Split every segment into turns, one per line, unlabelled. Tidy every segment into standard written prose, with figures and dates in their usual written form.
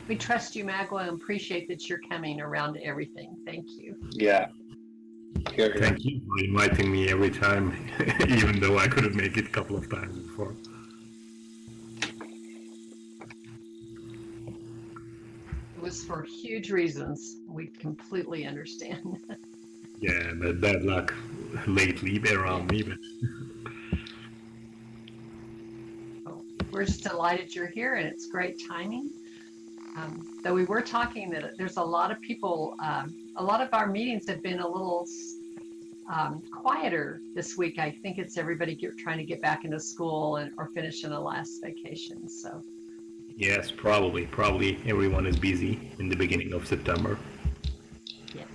We trust you, Magua, and appreciate that you're coming around to everything. Thank you.
Yeah. Here.
Thank you for inviting me every time, even though I couldn't make it a couple of times before.
It was for huge reasons. We completely understand.
Yeah, the bad luck lately around me, but
we're just delighted you're here, and it's great timing. Though we were talking that there's a lot of people, a lot of our meetings have been a little quieter this week. I think it's everybody trying to get back into school or finishing the last vacation. So
yes, probably everyone is busy in the beginning of September.
yes.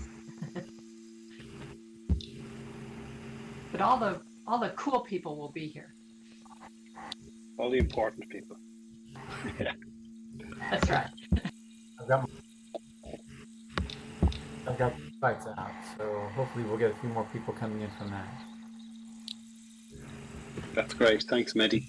But all the cool people will be here.
All the important people.
Yeah. That's right.
I've got lights out, so hopefully we'll get a few more people coming in from that.
That's great. Thanks, Mehdi.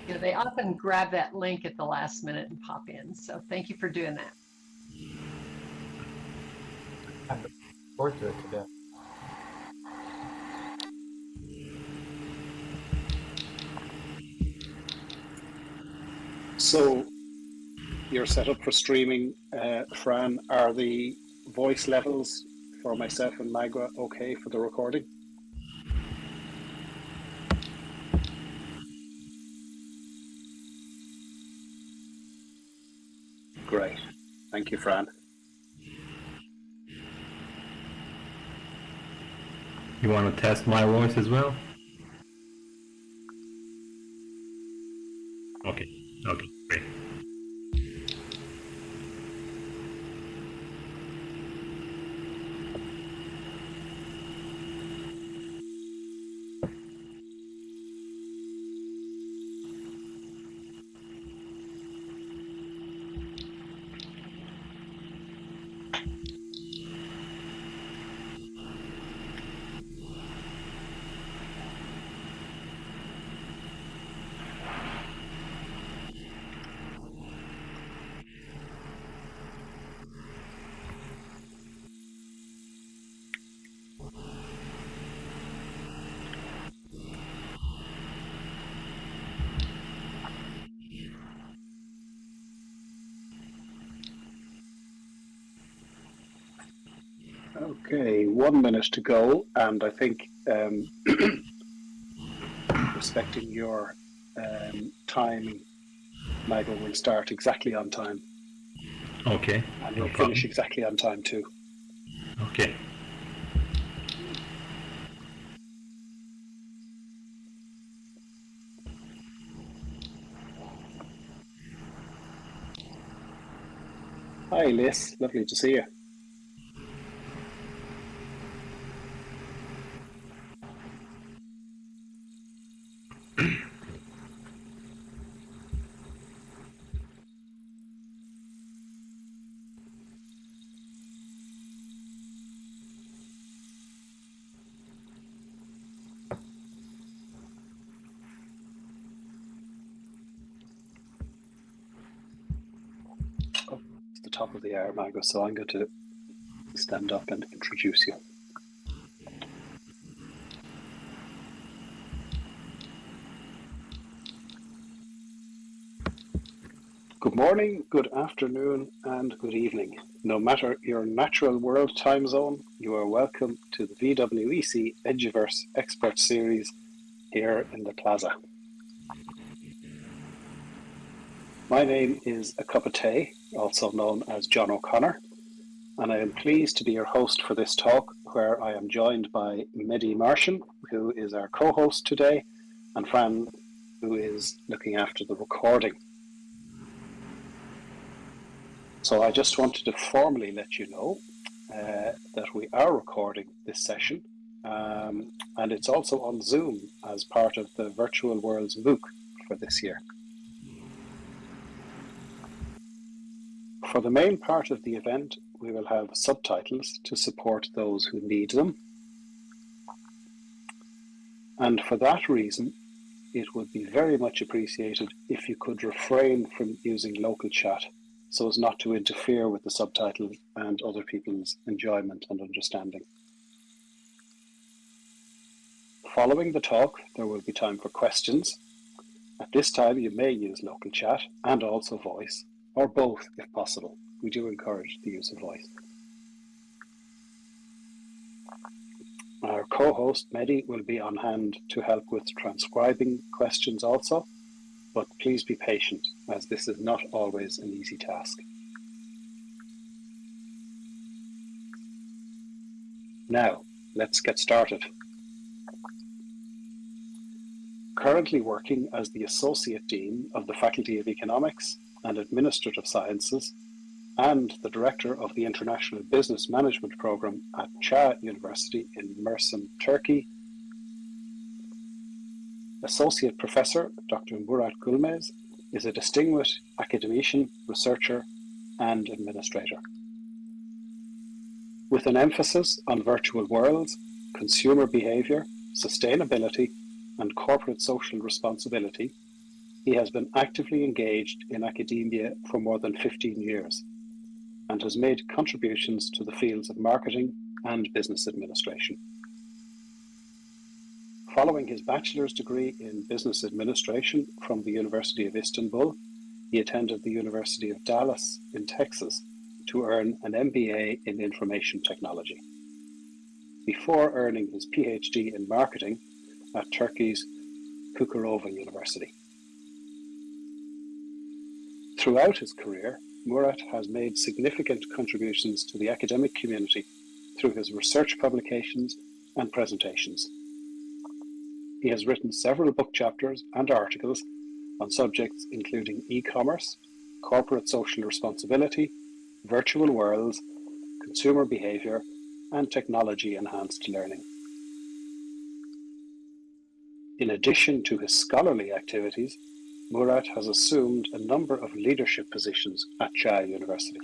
You know, they often grab that link at the last minute and pop in. So thank you for doing that.
I'm looking forward to it today.
So you're set up for streaming, Fran. Are the voice levels for myself and Magua okay for the recording? Great. Thank you, Fran.
You want to test my voice as well? Okay, great.
Okay, 1 minute to go, and I think respecting your timing, Magua will start exactly on time.
Okay.
And
no
we'll
problem.
finish exactly on time too.
Okay.
Hi, Liz. Lovely to see you. The top of the hour, Magua, so I'm going to stand up and introduce you. Good morning, good afternoon, and good evening. No matter your natural world time zone, you are welcome to the VWEC Eduverse Expert Series here in the Plaza. My name is A Cup of Tea, also known as John O'Connor, and I am pleased to be your host for this talk, where I am joined by Mehdi Martian, who is our co-host today, and Fran, who is looking after the recording. So I just wanted to formally let you know that we are recording this session, and it's also on Zoom as part of the Virtual Worlds MOOC for this year. For the main part of the event, we will have subtitles to support those who need them. And for that reason, it would be very much appreciated if you could refrain from using local chat so as not to interfere with the subtitles and other people's enjoyment and understanding. Following the talk, there will be time for questions. At this time, you may use local chat and also voice, or both if possible. We do encourage the use of voice. Our co-host, Mehdi, will be on hand to help with transcribing questions also, but please be patient, as this is not always an easy task. Now, let's get started. Currently working as the Associate Dean of the Faculty of Economics and Administrative Sciences and the Director of the International Business Management Program at Çağ University in Mersin, Turkey, Associate Professor Dr. Murat Gulmez is a distinguished academician, researcher, and administrator. With an emphasis on virtual worlds, consumer behavior, sustainability, and corporate social responsibility, he has been actively engaged in academia for more than 15 years and has made contributions to the fields of marketing and business administration. Following his bachelor's degree in business administration from the University of Istanbul, he attended the University of Dallas in Texas to earn an MBA in information technology, before earning his PhD in marketing at Turkey's Çukurova University. Throughout his career, Murat has made significant contributions to the academic community through his research publications and presentations. He has written several book chapters and articles on subjects including e-commerce, corporate social responsibility, virtual worlds, consumer behavior, and technology-enhanced learning. In addition to his scholarly activities, Murat has assumed a number of leadership positions at Çağ University.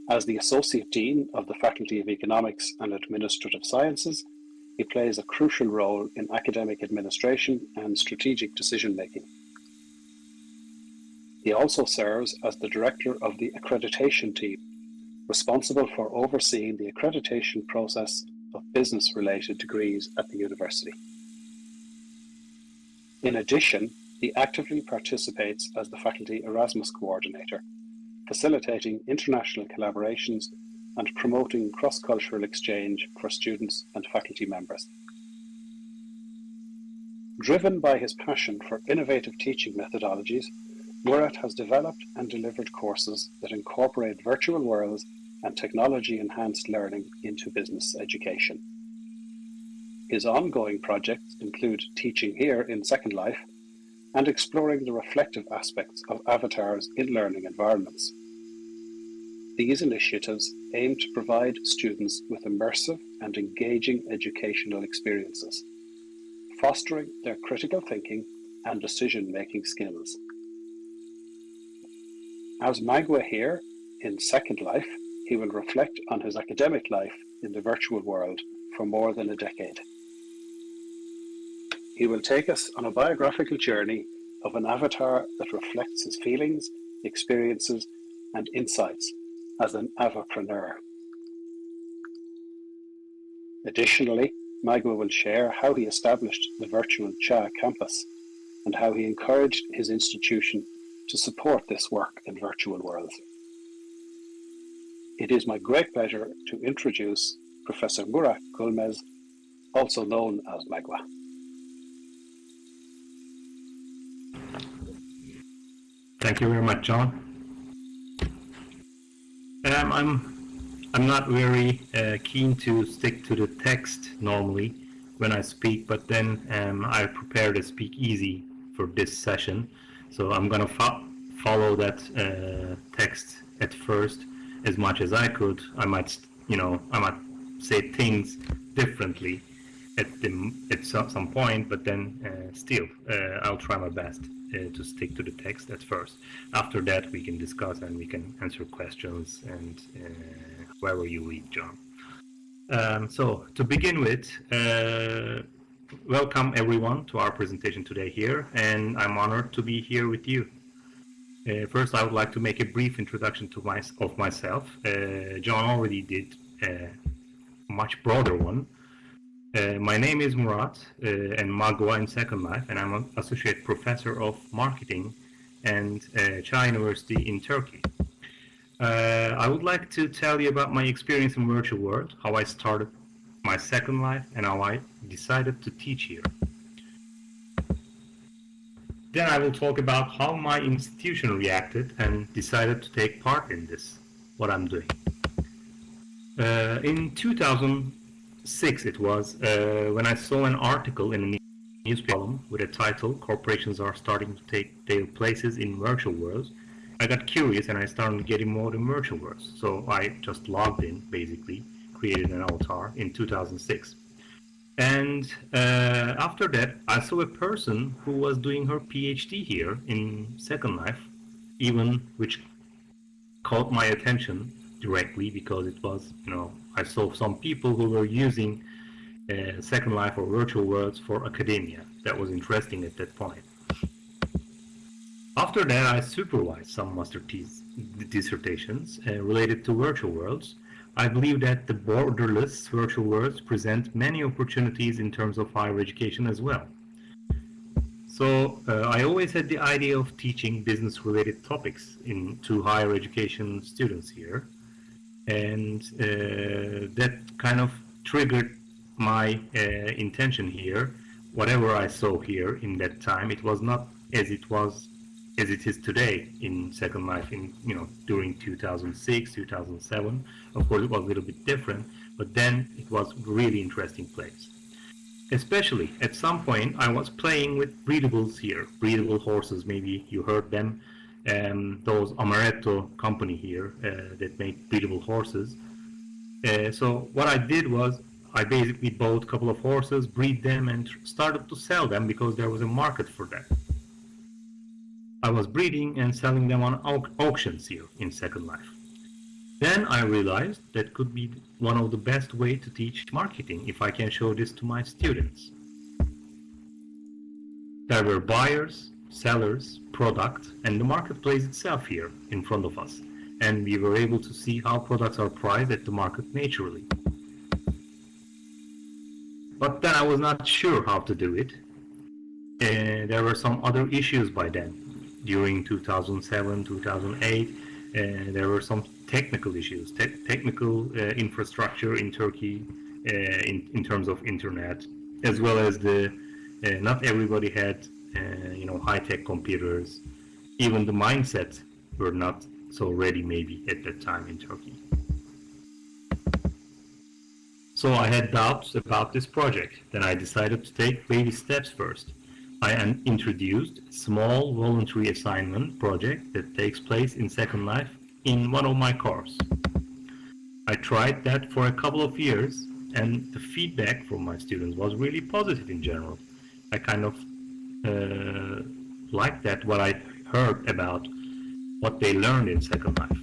As the Associate Dean of the Faculty of Economics and Administrative Sciences, he plays a crucial role in academic administration and strategic decision-making. He also serves as the Director of the Accreditation Team, responsible for overseeing the accreditation process of business-related degrees at the university. In addition, he actively participates as the faculty Erasmus coordinator, facilitating international collaborations and promoting cross-cultural exchange for students and faculty members. Driven by his passion for innovative teaching methodologies, Murat has developed and delivered courses that incorporate virtual worlds and technology-enhanced learning into business education. His ongoing projects include teaching here in Second Life and exploring the reflective aspects of avatars in learning environments. These initiatives aim to provide students with immersive and engaging educational experiences, fostering their critical thinking and decision-making skills. As Magua here in Second Life, he will reflect on his academic life in the virtual world for more than a decade. He will take us on a biographical journey of an avatar that reflects his feelings, experiences, and insights as an avapreneur. Additionally, Magua will share how he established the virtual Çağ campus and how he encouraged his institution to support this work in virtual worlds. It is my great pleasure to introduce Professor Murat Gulmez, also known as Magua.
Thank you very much, John. I'm not very keen to stick to the text normally when I speak, but then I prepared a speakeasy for this session, so I'm gonna follow that text at first as much as I could. I might say things differently at some point, but then still I'll try my best to stick to the text at first. After that, we can discuss and we can answer questions and wherever you lead, John. So to begin with, welcome everyone to our presentation today here, and I'm honored to be here with you. First, I would like to make a brief introduction to myself. John already did a much broader one. My name is Murat, and Magua in Second Life, and I'm an associate professor of marketing and Çağ University in Turkey. I would like to tell you about my experience in virtual world, how I started my Second Life, and how I decided to teach here. Then I will talk about how my institution reacted and decided to take part in this, what I'm doing. In 2006 it was, when I saw an article in a newspaper with a title, "Corporations are starting to take their places in virtual worlds." I got curious and I started getting more in virtual worlds. So I just logged in, basically, created an avatar in 2006. And after that, I saw a person who was doing her PhD here in Second Life, even which caught my attention directly because it was, I saw some people who were using Second Life or virtual worlds for academia. That was interesting at that point. After that, I supervised some master dissertations related to virtual worlds. I believe that the borderless virtual worlds present many opportunities in terms of higher education as well. So I always had the idea of teaching business-related topics to higher education students here. And that kind of triggered my intention here. Whatever I saw here in that time, it was not as it is today in Second Life during 2006, 2007. Of course, it was a little bit different, but then it was a really interesting place. Especially at some point, I was playing with breedables here, breedable horses. Maybe you heard them. Those Amaretto company here that make breedable horses. So what I did was I basically bought a couple of horses, breed them, and started to sell them because there was a market for that. I was breeding and selling them on auctions here in Second Life. Then I realized that could be one of the best way to teach marketing if I can show this to my students. There were buyers, sellers, product, and the marketplace itself here in front of us. And we were able to see how products are priced at the market naturally. But then I was not sure how to do it. There were some other issues by then. During 2007, 2008, there were some technical issues, technical infrastructure in Turkey in terms of internet, as well as not everybody had high-tech computers. Even the mindset were not so ready maybe at that time in Turkey. So I had doubts about this project. Then I decided to take baby steps first. I introduced a small voluntary assignment project that takes place in Second Life in one of my courses. I tried that for a couple of years, and the feedback from my students was really positive in general. I kind of liked that, what I heard about what they learned in Second Life.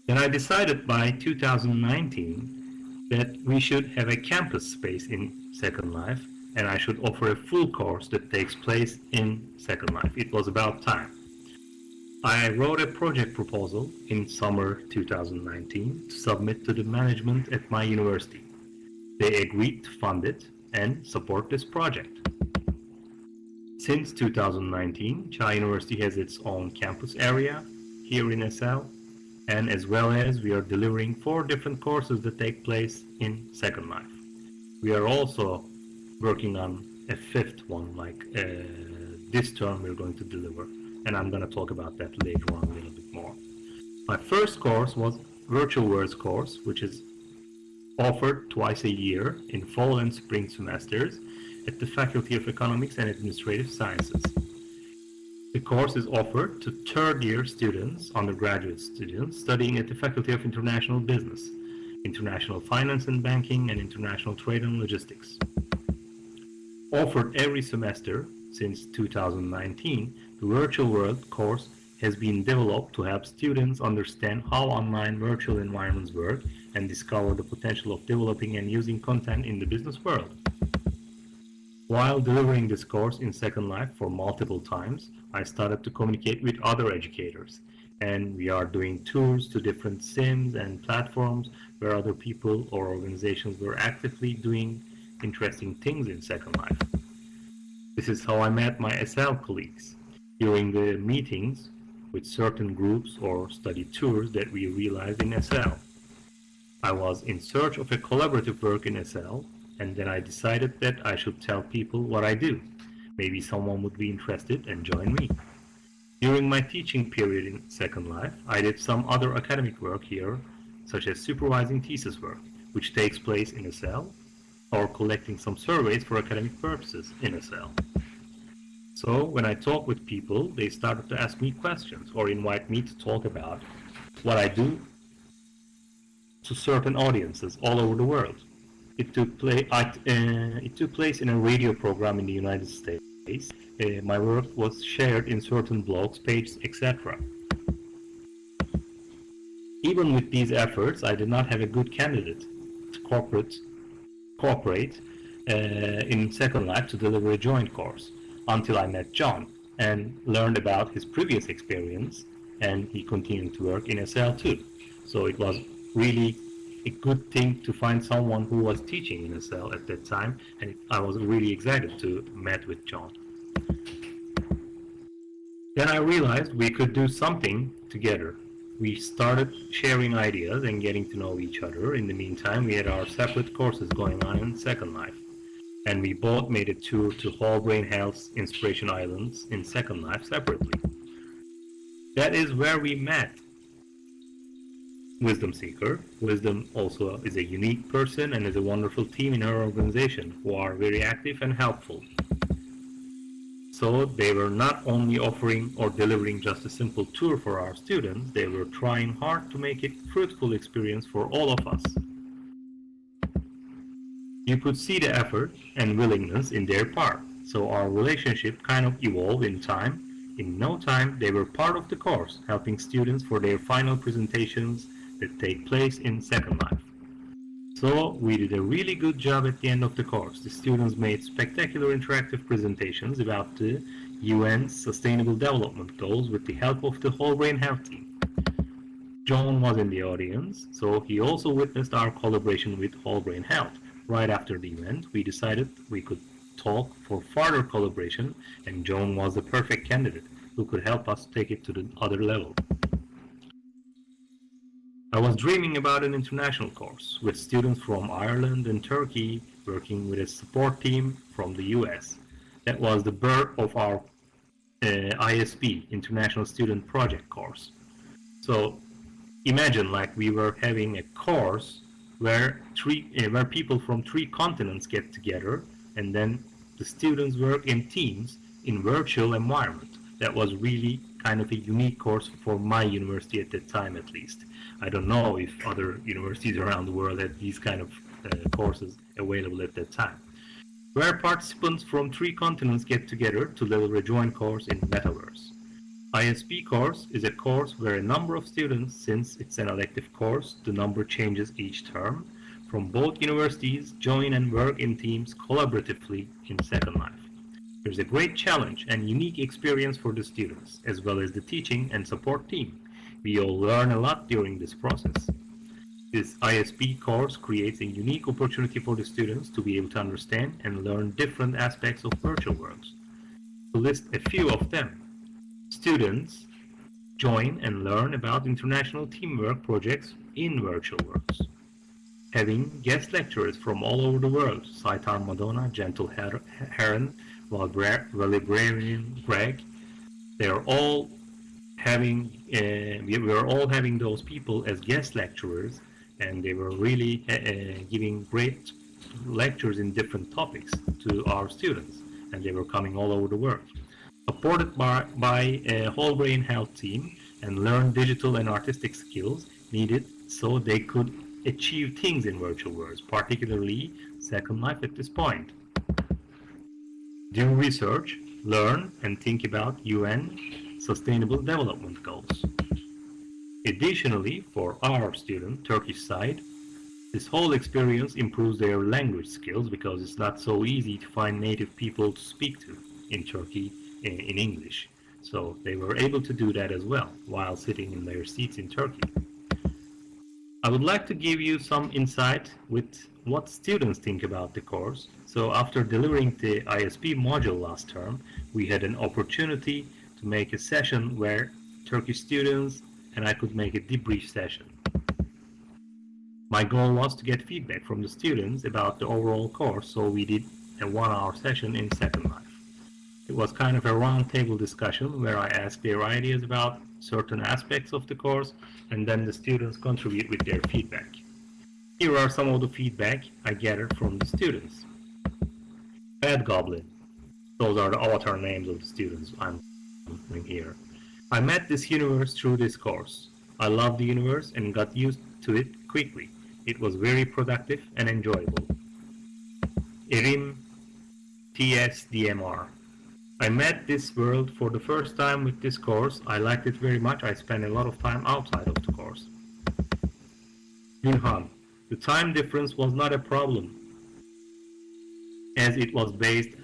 Then I decided by 2019 that we should have a campus space in Second Life, and I should offer a full course that takes place in Second Life. It was about time. I wrote a project proposal in summer 2019 to submit to the management at my university. They agreed to fund it and support this project. Since 2019, Çağ University has its own campus area here in SL, and as well as we are delivering 4 different courses that take place in Second Life. We are also working on a 5th one, like this term we're going to deliver, and I'm going to talk about that later on a little bit more. My first course was Virtual Worlds course, which is offered twice a year in fall and spring semesters at the Faculty of Economics and Administrative Sciences. The course is offered to third-year students, undergraduate students, studying at the Faculty of International Business, International Finance and Banking, and International Trade and Logistics. Offered every semester since 2019, the Virtual World course has been developed to help students understand how online virtual environments work and discover the potential of developing and using content in the business world. While delivering this course in Second Life for multiple times, I started to communicate with other educators, and we are doing tours to different sims and platforms where other people or organizations were actively doing interesting things in Second Life. This is how I met my SL colleagues. During the meetings with certain groups or study tours that we realized in SL. I was in search of a collaborative work in SL, and then I decided that I should tell people what I do. Maybe someone would be interested and join me. During my teaching period in Second Life, I did some other academic work here, such as supervising thesis work, which takes place in SL, or collecting some surveys for academic purposes in SL. So when I talk with people, they started to ask me questions or invite me to talk about what I do to certain audiences all over the world. It took place in a radio program in the United States. My work was shared in certain blogs, pages, etc. Even with these efforts, I did not have a good candidate to cooperate in Second Life to deliver a joint course until I met John and learned about his previous experience, and he continued to work in SL too. So it was really a good thing to find someone who was teaching in SL at that time, and I was really excited to meet with John. Then I realized we could do something together. We started sharing ideas and getting to know each other. In the meantime, we had our separate courses going on in Second Life, and we both made a tour to Whole Brain Health's Inspiration Islands in Second Life separately. That is where we met Wisdom Seeker. Wisdom also is a unique person and is a wonderful team in her organization who are very active and helpful. So they were not only offering or delivering just a simple tour for our students, they were trying hard to make it a fruitful experience for all of us. You could see the effort and willingness in their part, so our relationship kind of evolved in time. In no time, they were part of the course, helping students for their final presentations that take place in Second Life. So we did a really good job at the end of the course. The students made spectacular interactive presentations about the UN's Sustainable Development Goals with the help of the Whole Brain Health team. John was in the audience, so he also witnessed our collaboration with Whole Brain Health. Right after the event, we decided we could talk for further collaboration, and John was the perfect candidate who could help us take it to the other level. I was dreaming about an international course with students from Ireland and Turkey working with a support team from the US. That was the birth of our ISP, International Student Project course. So imagine like we were having a course where people from 3 continents get together, and then the students work in teams in virtual environment. That was really kind of a unique course for my university at that time, at least. I don't know if other universities around the world had these kind of courses available at that time. Where participants from 3 continents get together to deliver a joint course in Metaverse. ISP course is a course where a number of students, since it's an elective course, the number changes each term, from both universities join and work in teams collaboratively in Second Life. There's a great challenge and unique experience for the students, as well as the teaching and support team. We all learn a lot during this process. This ISP course creates a unique opportunity for the students to be able to understand and learn different aspects of virtual worlds. To list a few of them, students join and learn about international teamwork projects in virtual worlds. Having guest lecturers from all over the world, Saitar Madonna, Gentle Heron, Librarian Greg, we are all having those people as guest lecturers, and they were really giving great lectures in different topics to our students, and they were coming all over the world. Supported by a Whole Brain Health team, and learn digital and artistic skills needed so they could achieve things in virtual worlds, particularly Second Life at this point. Do research, learn, and think about UN Sustainable Development Goals. Additionally, for our student, Turkish side, this whole experience improves their language skills because it's not so easy to find native people to speak to in Turkey in English. So they were able to do that as well while sitting in their seats in Turkey. I would like to give you some insight with what students think about the course. So after delivering the ISP module last term, we had an opportunity to make a session where Turkish students and I could make a debrief session. My goal was to get feedback from the students about the overall course, so we did a 1-hour session in Second Life. It was kind of a roundtable discussion where I asked their ideas about certain aspects of the course, and then the students contribute with their feedback. Here are some of the feedback I gathered from the students. Bad Goblin. Those are the avatar names of the students I'm doing here. I met this universe through this course. I loved the universe and got used to it quickly. It was very productive and enjoyable. Erim TSDMR. I met this world for the first time with this course. I liked it very much. I spent a lot of time outside of the course. Yunhan. The time difference was not a problem, as it was based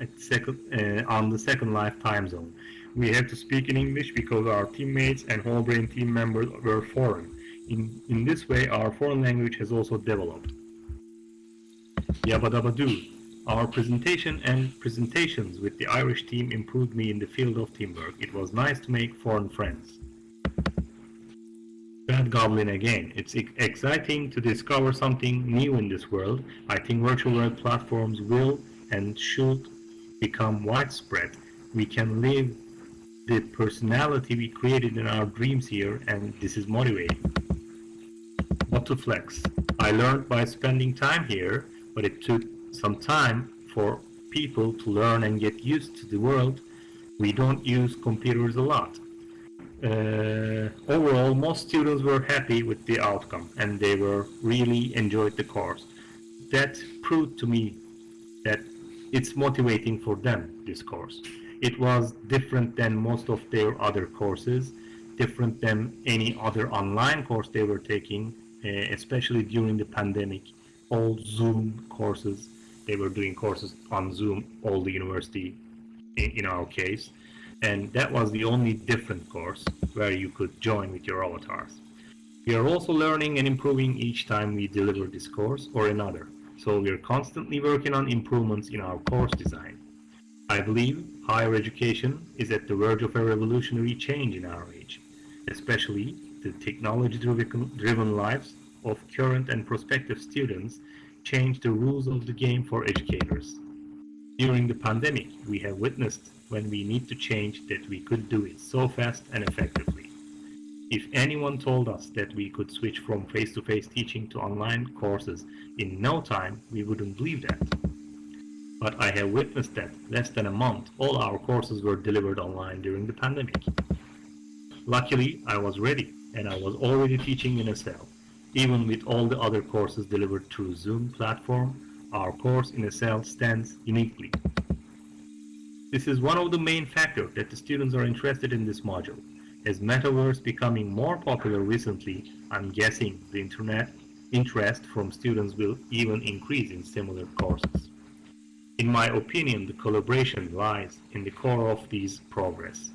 on the Second Life time zone. We had to speak in English because our teammates and whole brain team members were foreign. In this way, our foreign language has also developed. Yabadabadoo. Our presentation and presentations with the Irish team improved me in the field of teamwork. It was nice to make foreign friends. Bad Goblin again. It's exciting to discover something new in this world. I think virtual world platforms will and should become widespread. We can live the personality we created in our dreams here, and this is motivating. What to flex? I learned by spending time here, but it took some time for people to learn and get used to the world. We don't use computers a lot. Overall, most students were happy with the outcome and they were really enjoyed the course. That proved to me that it's motivating for them, this course. It was different than most of their other courses, different than any other online course they were taking, especially during the pandemic. All Zoom courses, they were doing courses on Zoom, all the university in our case. And that was the only different course where you could join with your avatars. We are also learning and improving each time we deliver this course or another. So we are constantly working on improvements in our course design. I believe higher education is at the verge of a revolutionary change in our age, especially the technology-driven lives of current and prospective students change the rules of the game for educators. During the pandemic, we have witnessed when we need to change that we could do it so fast and effectively. If anyone told us that we could switch from face-to-face teaching to online courses in no time, we wouldn't believe that. But I have witnessed that less than a month, all our courses were delivered online during the pandemic. Luckily, I was ready, and I was already teaching in a cell. Even with all the other courses delivered through Zoom platform, our course in a cell stands uniquely. This is one of the main factors that the students are interested in this module. As metaverse becoming more popular recently, I'm guessing the internet interest from students will even increase in similar courses. In my opinion, the collaboration lies in the core of these progress.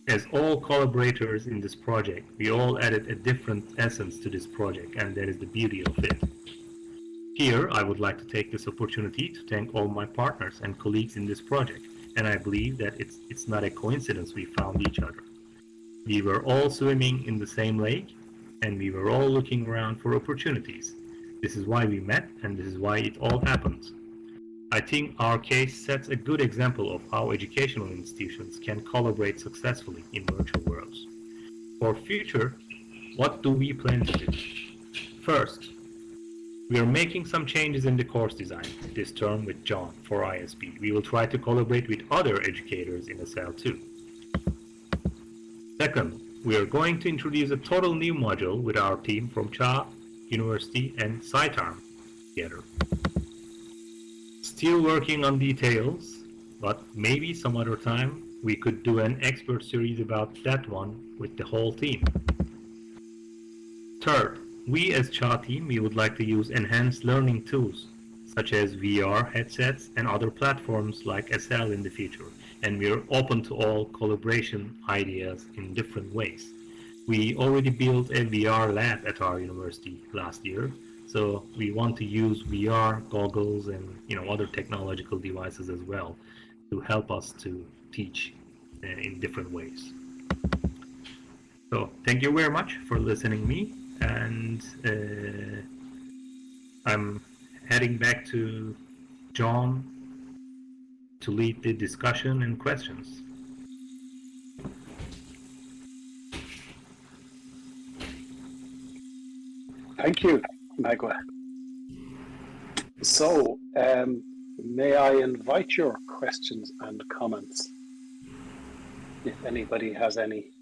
As all collaborators in this project, we all added a different essence to this project, and that is the beauty of it. Here, I would like to take this opportunity to thank all my partners and colleagues in this project, and I believe that it's not a coincidence we found each other. We were all swimming in the same lake, and we were all looking around for opportunities. This is why we met, and this is why it all happened. I think our case sets a good example of how educational institutions can collaborate successfully in virtual worlds. For future, what do we plan to do? First, we are making some changes in the course design this term with John for ISP. We will try to collaborate with other educators in the cell too. Second, we are going to introduce a total new module with our team from Çağ University and SciTarm together. Still working on details, but maybe some other time we could do an expert series about that one with the whole team. Third, we as Çağ team, we would like to use enhanced learning tools such as VR headsets and other platforms like SL in the future, and we are open to all collaboration ideas in different ways. We already built a VR lab at our university last year, so we want to use VR goggles and other technological devices as well to help us to teach in different ways. So thank you very much for listening me, and I'm heading back to John to lead the discussion and questions.
Thank you, Magua. So, may I invite your questions and comments, if anybody has any?